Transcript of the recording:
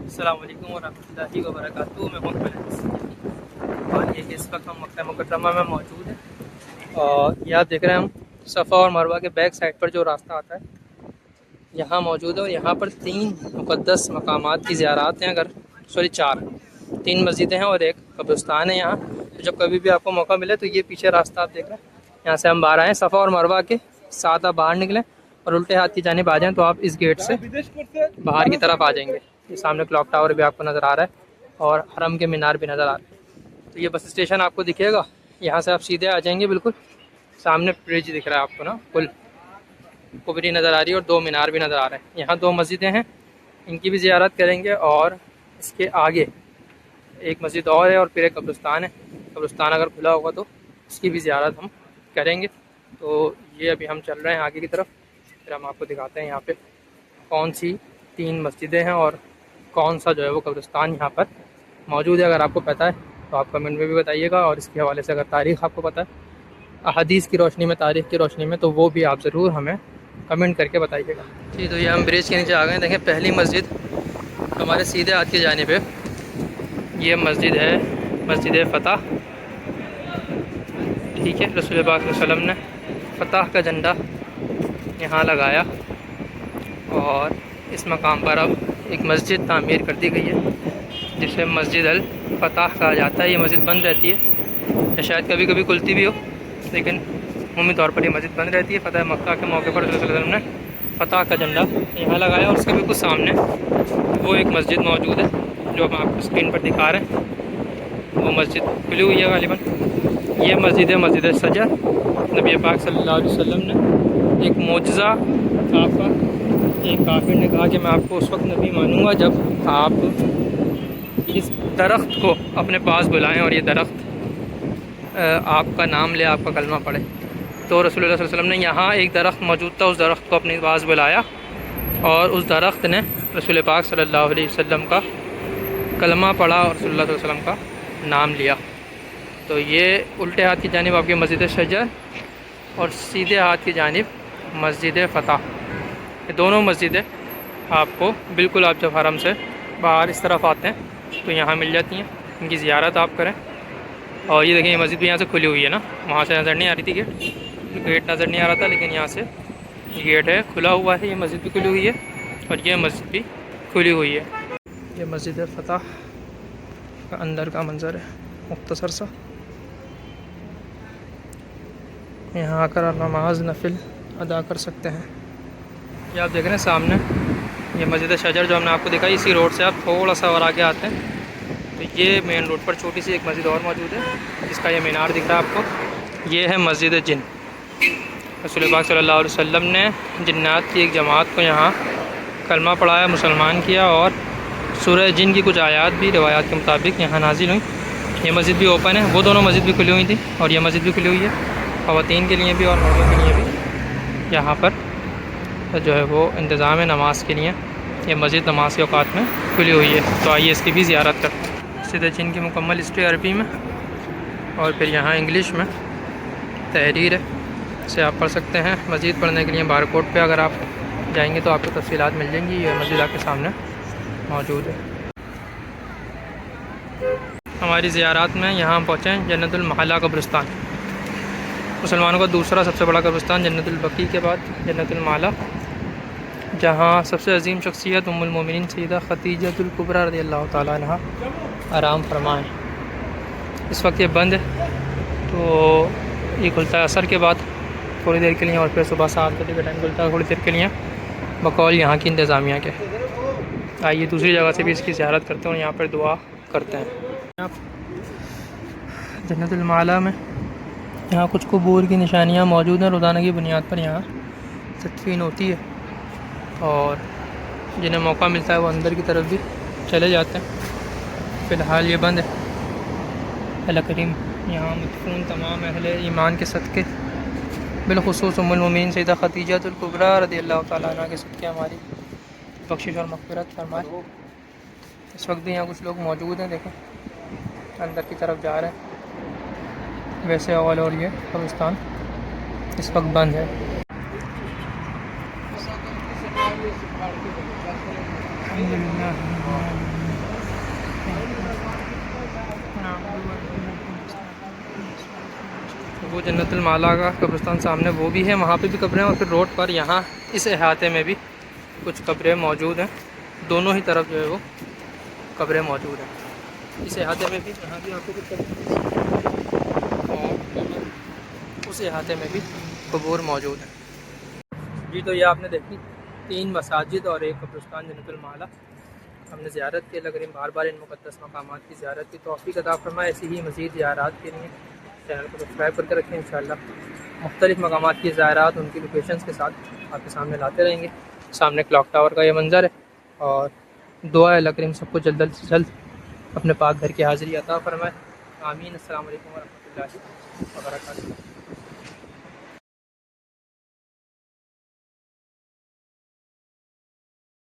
अस्सलाम वालेकुम वरहमतुल्लाहि वबरकातुहू। मैं मोहम्मद और ये इस वक्त हम मक्का मुकर्रमा में मौजूद हैं और ये आप देख रहे हैं हम सफ़ा और मरवा के बैक साइड पर जो रास्ता आता है यहाँ मौजूद है। और यहाँ पर 3 मुक़द्दस मकामात की ज़ियारत हैं, अगर सॉरी 4 3 मस्जिदें हैं और एक कब्रिस्तान है यहाँ। तो जब कभी भी आपको मौका मिले तो ये पीछे रास्ता आप देख रहे हैं, यहाँ से हम बाहर आएँ सफ़ा और मरवा के साथ आप बाहर निकलें और उल्टे हाथ की जानिब आ जाएँ तो आप इस गेट से बाहर की तरफ आ जाएंगे। ये सामने क्लॉक टावर भी आपको नज़र आ रहा है और हरम के मीनार भी नज़र आ रहे हैं। तो ये बस स्टेशन आपको दिखेगा, यहाँ से आप सीधे आ जाएंगे। बिल्कुल सामने ब्रिज दिख रहा है आपको ना, पुल कुबरी नज़र आ रही है और 2 मीनार भी नज़र आ रहे हैं। यहाँ 2 मस्जिदें हैं, इनकी भी ज़ियारत करेंगे और इसके आगे एक मस्जिद और है और फिर एक कब्रिस्तान है। कब्रिस्तान अगर खुला होगा तो उसकी भी ज़ियारत हम करेंगे। तो ये अभी हम चल रहे हैं आगे की तरफ, फिर हम आपको दिखाते हैं यहाँ पे कौन सी 3 मस्जिदें हैं और कौन सा जो है वो कब्रिस्तान यहाँ पर मौजूद है। अगर आपको पता है तो आप कमेंट में भी बताइएगा, और इसके हवाले से अगर तारीख़ आपको पता है अहादीस की रोशनी में, तारीख़ की रोशनी में, तो वो भी आप ज़रूर हमें कमेंट करके बताइएगा। जी तो ये हम ब्रिज के नीचे आ गए। देखें पहली मस्जिद हमारे सीधे हाथ की जानिब है, ये मस्जिद है मस्जिद फ़तह। ठीक है, रसूल पाक सल्लल्लाहु अलैहि वसल्लम ने फ़तह का झंडा यहाँ लगाया और इस मकाम पर अब एक मस्जिद तामीर कर दी गई है जिसे मस्जिद अल फ़तह कहा जाता है। ये मस्जिद बंद रहती है या शायद कभी कभी खुलती भी हो, लेकिन उम्मी तौर पर ये मस्जिद बंद रहती है। फ़तह मक्का के मौके पर रसूल सल्लल्लाहु अलैहि वसल्लम ने फ़तह का झंडा यहाँ लगाया और उसके बिल्कुल सामने वो एक मस्जिद मौजूद है जो हम आपको स्क्रीन पर दिखा रहे हैं। वो मस्जिद खुली हुई है गालिबन। ये मस्जिद है मस्जिद सजर। नबी पाक सल्लल्लाहु अलैहि वसल्लम ने एक मोजज़ा आपका, एक काफिर ने कहा कि मैं आपको उस वक्त नबी मानूंगा जब आप इस दरख्त को अपने पास बुलाएं और ये दरख्त आपका नाम ले, आपका कलमा पढ़े। तो रसूलुल्लाह सल्लल्लाहु अलैहि वसल्लम ने यहाँ एक दरख्त मौजूद था, उस दरख्त को अपने पास बुलाया और उस दरख्त ने रसूल पाक सल्लल्लाहु अलैहि वसल्लम का कलमा पढ़ा और रसूलुल्लाह सल्लल्लाहु अलैहि वसल्लम का नाम लिया। तो ये उल्टे हाथ की जानिब आपकी मस्जिद शजर और सीधे हाथ की जानिब मस्जिद फ़तह, ये दोनों मस्जिदें आपको बिल्कुल आप जब हरम से बाहर इस तरफ आते हैं तो यहाँ मिल जाती हैं। इनकी ज़ियारत आप करें। और ये देखें ये मस्जिद भी यहाँ से खुली हुई है ना, वहाँ से नज़र नहीं आ रही थी गेट नज़र नहीं आ रहा था, लेकिन यहाँ से गेट है, खुला हुआ है। ये मस्जिद भी खुली हुई है और ये मस्जिद भी खुली हुई है। ये मस्जिद फ़तह का अंदर का मंज़र है मुख्तसर सा। यहाँ आकर आप नमाज नफिल अदा कर सकते हैं। ये आप देख रहे हैं सामने ये मस्जिद शजर जो हमने आपको दिखाई, इसी रोड से आप थोड़ा सा और आगे आते हैं तो ये मेन रोड पर छोटी सी एक मस्जिद और मौजूद है जिसका ये मीनार दिख रहा है आपको। ये है मस्जिद जिन। रसूल पाक सल्लल्लाहु अलैहि वसल्लम ने जिन्नात की एक जमात को यहाँ कलमा पढ़ाया, मुसलमान किया और सूरह जिन की कुछ आयात भी रिवायात के मुताबिक यहाँ नाजिल हुई। ये मस्जिद भी ओपन है, वो दोनों मस्जिद भी खुली हुई थी और ये मस्जिद भी खुली हुई है, ख़वातीन के लिए भी और मर्दों के लिए भी। यहाँ पर जो है वो इंतज़ाम है नमाज के लिए। ये मस्जिद नमाज के औकात में खुली हुई है, तो आइए इसकी भी ज़ियारत करते हैं। सीधे जिन की मुकम्मल हिस्ट्री अरबी में और फिर यहाँ इंग्लिश में तहरीर है, से आप पढ़ सकते हैं। मस्जिद पढ़ने के लिए बारकोड पे अगर आप जाएंगे तो आपको तफसीलात मिल जाएंगी। ये मस्जिद आपके सामने मौजूद है। हमारी ज़ियारत में यहाँ हम पहुँचे हैं जन्नतुल महला कब्रिस्तान, मुसलमानों का दूसरा सबसे बड़ा कब्रिस्तान जन्नतुल बकी के बाद जन्नतुल महला, जहाँ सबसे अजीम शख्सियत उम्मुल मोमिनीन सैयदा खदीजतुल कुबरा रज़ियल्लाहु ताला अन्हा आराम फरमाएँ। इस वक्त ये बंद है, तो ये खुलता है असर के बाद थोड़ी देर के लिए और फिर सुबह 7 बजे का टाइम खुलता है थोड़ी देर के लिए बकौल यहाँ की इंतज़ामिया के। आइए दूसरी जगह से भी इसकी ज़ियारत करते हैं और यहाँ पर दुआ करते हैं। जन्नतुल महला में यहाँ कुछ कबूर की निशानियाँ मौजूद हैं, रोज़ाना की बुनियाद पर यहाँ तदफीन होती है और जिन्हें मौका मिलता है वो अंदर की तरफ भी चले जाते हैं। फ़िलहाल ये बंद है। अल्लाह करीम यहाँ मदफून तमाम अहले ईमान के सदक़े, बिलख़ुसूस उम्मुल मोमिनीन सैयदा खदीजतुल कुबरा रज़ियल्लाहु ताला अन्हा के सदक़े हमारी बख्शिश और मग़फ़िरत फरमाए। इस वक्त भी यहाँ कुछ लोग मौजूद हैं, देखें अंदर की तरफ जा रहे हैं। वैसे अवल और ये कब्रिस्तान इस वक्त बंद है। अल्हम्दुलिल्लाह। वो जन्नतुल माला का कब्रिस्तान सामने वो भी है, वहाँ पे भी कब्रें हैं, और फिर रोड पर यहाँ इस अहाते में भी कुछ कब्रें मौजूद हैं। दोनों ही तरफ जो है वो कब्रें मौजूद हैं। इस अहाते में भी, यहाँ भी आपको कुछ कब्रें, और उस अहाते में भी कब्र मौजूद हैं। जी, तो ये आपने देखी 3 मसाजिद और एक कब्रिस्तान जन्नतुल माला हमने ज़ियारत की। अगर बार बार इन मुक़द्दस मकामात की ज़ियारत की तौफ़ीक़ अता फ़रमाए। ऐसी ही मज़ीद ज़ियारत के लिए चैनल को सब्सक्राइब करके रखें। इंशाअल्लाह मुख्तलिफ़ मकामात की ज़ियारत उनकी लोकेशंस के साथ आपके सामने लाते रहेंगे। सामने क्लॉक टावर का ये मंज़र है, और दुआ है अल्लाह करीम सबको जल्द से जल्द अपने पाक घर की हाज़िरी अता फ़रमाए। आमीन। अस्सलामु अलैकुम व रहमतुल्लाहि व बरकातुहू।